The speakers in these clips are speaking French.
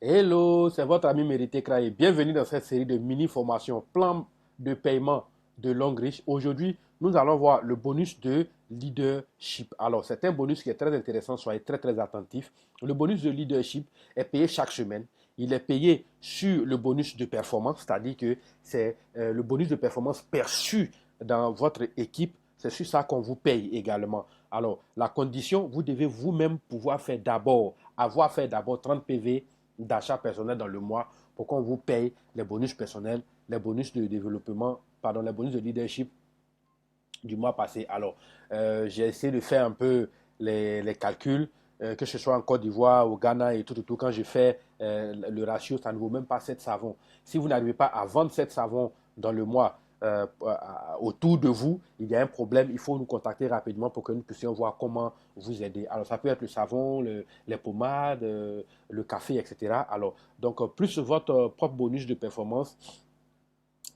Hello, c'est votre ami Mérité Kraï. Bienvenue dans cette série de mini-formations, plan de paiement de longue riche. Aujourd'hui, nous allons voir le bonus de leadership. Alors, c'est un bonus qui est très intéressant, soyez très très attentifs. Le bonus de leadership est payé chaque semaine. Il est payé sur le bonus de performance, c'est-à-dire que c'est le bonus de performance perçu dans votre équipe. C'est sur ça qu'on vous paye également. Alors, la condition, vous devez vous-même pouvoir faire d'abord, avoir fait d'abord 30 PV d'achat personnel dans le mois pour qu'on vous paye les bonus personnels, les bonus de développement, pardon, les bonus de leadership du mois passé. Alors, j'ai essayé de faire un peu les calculs, que ce soit en Côte d'Ivoire, au Ghana et tout. Quand je fais le ratio, ça ne vaut même pas 7 savons. Si vous n'arrivez pas à vendre 7 savons dans le mois autour de vous, il y a un problème. Il faut nous contacter rapidement pour que nous puissions voir comment vous aider. Alors, ça peut être le savon, les pommades, le café, etc. Alors, donc, plus votre propre bonus de performance,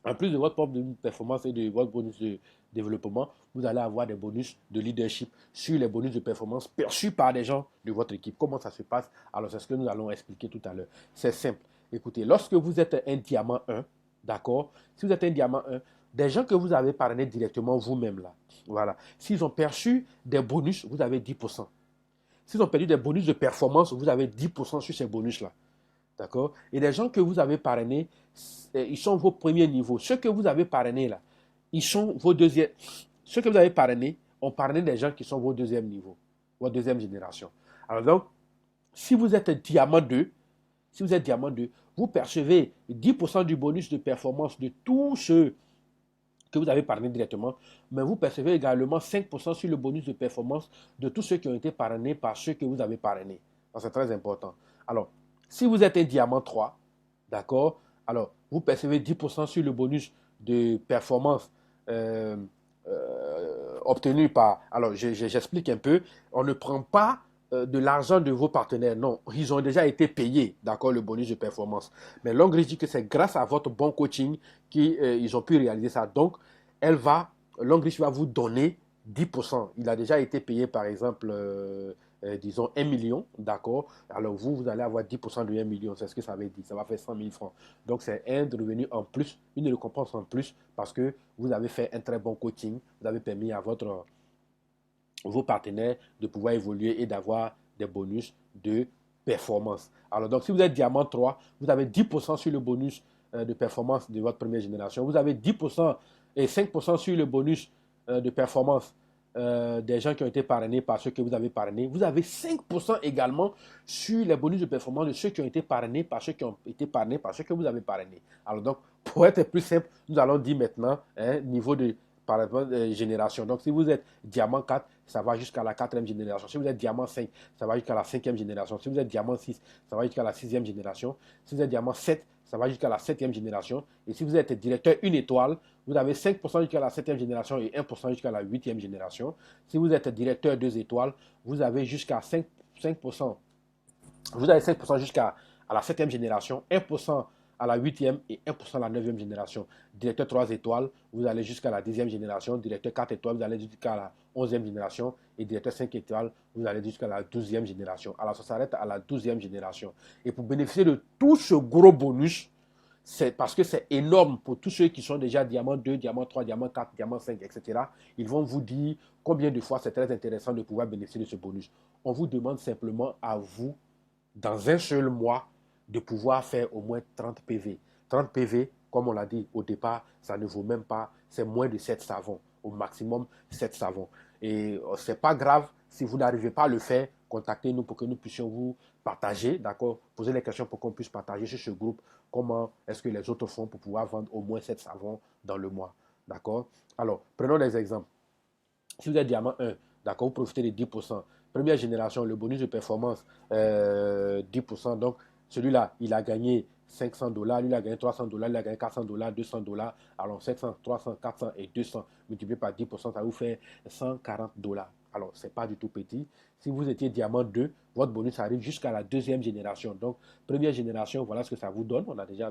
en plus de votre propre performance et de votre bonus de développement, vous allez avoir des bonus de leadership sur les bonus de performance perçus par des gens de votre équipe. Comment ça se passe? Alors, c'est ce que nous allons expliquer tout à l'heure. C'est simple. Écoutez, lorsque vous êtes un diamant 1, d'accord? Si vous êtes un diamant 1, des gens que vous avez parrainés directement vous-même là, voilà. S'ils ont perçu des bonus, vous avez 10%. S'ils ont perdu des bonus de performance, vous avez 10% sur ces bonus-là. D'accord? Et les gens que vous avez parrainés, ils sont vos premiers niveaux. Ceux que vous avez parrainés là, ils sont vos deuxièmes. Ceux que vous avez parrainés ont parrainé des gens qui sont vos deuxième niveau, votre deuxième génération. Alors donc, si vous êtes diamant 2, si vous êtes diamant 2, vous percevez 10% du bonus de performance de tous ceux que vous avez parrainé directement, mais vous percevez également 5% sur le bonus de performance de tous ceux qui ont été parrainés par ceux que vous avez parrainés. C'est très important. Alors, si vous êtes un diamant 3, d'accord, alors vous percevez 10% sur le bonus de performance euh, obtenu par... Alors, j'explique un peu. On ne prend pas de l'argent de vos partenaires. Non, ils ont déjà été payés, d'accord, le bonus de performance. Mais Longreach dit que c'est grâce à votre bon coaching qu'ils ont pu réaliser ça. Donc, elle va, Longreach va vous donner 10%. Il a déjà été payé, par exemple, disons 1 million, d'accord. Alors, vous allez avoir 10% de 1 million. C'est ce que ça veut dire. Ça va faire 100 000 francs. Donc, c'est un revenu en plus, une récompense en plus, parce que vous avez fait un très bon coaching. Vous avez permis à vos partenaires de pouvoir évoluer et d'avoir des bonus de performance. Alors, donc, si vous êtes diamant 3, vous avez 10% sur le bonus de performance de votre première génération. Vous avez 10% et 5% sur le bonus de performance des gens qui ont été parrainés par ceux que vous avez parrainés. Vous avez 5% également sur les bonus de performance de ceux qui ont été parrainés par ceux qui ont été parrainés par ceux que vous avez parrainés. Alors donc, pour être plus simple, nous allons dire maintenant niveau de par exemple, génération. Donc, si vous êtes diamant 4, ça va jusqu'à la quatrième génération. Si vous êtes diamant 5, ça va jusqu'à la cinquième génération. Si vous êtes diamant 6, ça va jusqu'à la sixième génération. Si vous êtes diamant 7, ça va jusqu'à la septième génération. Et si vous êtes directeur une étoile, vous avez 5% jusqu'à la septième génération et 1% jusqu'à la huitième génération. Si vous êtes directeur 2 étoiles, vous avez jusqu'à 5%. Vous avez 5% jusqu'à la septième génération, 1% à la huitième et 1% à la neuvième génération. Directeur 3 étoiles, vous allez jusqu'à la dixième génération. Directeur 4 étoiles, vous allez jusqu'à la onzième génération. Et directeur 5 étoiles, vous allez jusqu'à la douzième génération. Alors ça s'arrête à la douzième génération. Et pour bénéficier de tout ce gros bonus, c'est parce que c'est énorme pour tous ceux qui sont déjà diamant 2, diamant 3, diamant 4, diamant 5, etc. Ils vont vous dire combien de fois c'est très intéressant de pouvoir bénéficier de ce bonus. On vous demande simplement à vous dans un seul mois, de pouvoir faire au moins 30 PV. 30 PV, comme on l'a dit au départ, ça ne vaut même pas, c'est moins de 7 savons, au maximum 7 savons. Et ce n'est pas grave, si vous n'arrivez pas à le faire, contactez-nous pour que nous puissions vous partager, d'accord, poser les questions pour qu'on puisse partager sur ce groupe comment est-ce que les autres font pour pouvoir vendre au moins 7 savons dans le mois, d'accord. Alors, prenons des exemples. Si vous êtes diamant 1, d'accord, vous profitez de 10%. Première génération, le bonus de performance, 10%. Donc, celui-là, il a gagné 500 dollars, lui, il a gagné 300 dollars, il a gagné 400 dollars, 200 dollars. Alors, 700, 300, 400 et 200 multiplié par 10%, ça vous fait 140 dollars. Alors, ce n'est pas du tout petit. Si vous étiez diamant 2, votre bonus arrive jusqu'à la deuxième génération. Donc, première génération, voilà ce que ça vous donne. On a déjà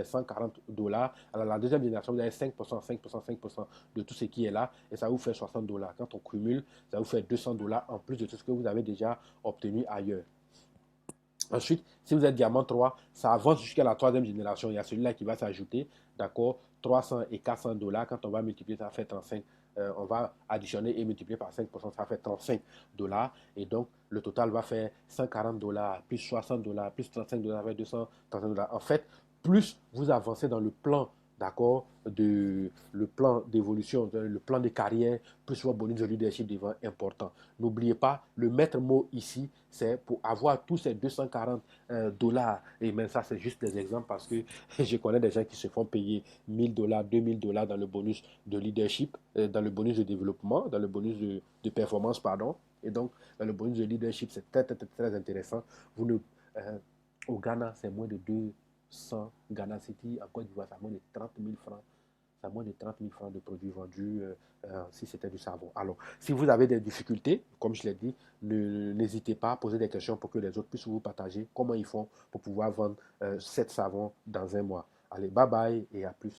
140 dollars. Alors, la deuxième génération, vous avez 5%, 5%, 5% de tout ce qui est là et ça vous fait 60 dollars. Quand on cumule, ça vous fait 200 dollars en plus de tout ce que vous avez déjà obtenu ailleurs. Ensuite, si vous êtes diamant 3, ça avance jusqu'à la troisième génération. Il y a celui-là qui va s'ajouter, d'accord, 300 et 400 dollars. Quand on va multiplier, ça fait 35. On va additionner et multiplier par 5%, ça fait 35 dollars. Et donc, le total va faire 140 dollars, plus 60 dollars, plus 35 dollars, ça fait 235 dollars. En fait, plus vous avancez dans le plan, d'accord, le plan d'évolution, le plan de carrière, plus votre bonus de leadership devient important. N'oubliez pas, le maître mot ici, c'est pour avoir tous ces 240 dollars. Et même ça, c'est juste des exemples parce que je connais des gens qui se font payer 1000 dollars, 2000 dollars dans le bonus de leadership, dans le bonus de développement, dans le bonus de performance, pardon. Et donc, dans le bonus de leadership, c'est très, très, très, très intéressant. Vous ne, au Ghana, c'est moins de 200 Ghana City. En Côte d'Ivoire, c'est moins de 30 000 francs. C'est moins de 30 000 francs de produits vendus si c'était du savon. Alors, si vous avez des difficultés, comme je l'ai dit, n'hésitez pas à poser des questions pour que les autres puissent vous partager comment ils font pour pouvoir vendre cette savon dans un mois. Allez, bye bye et à plus.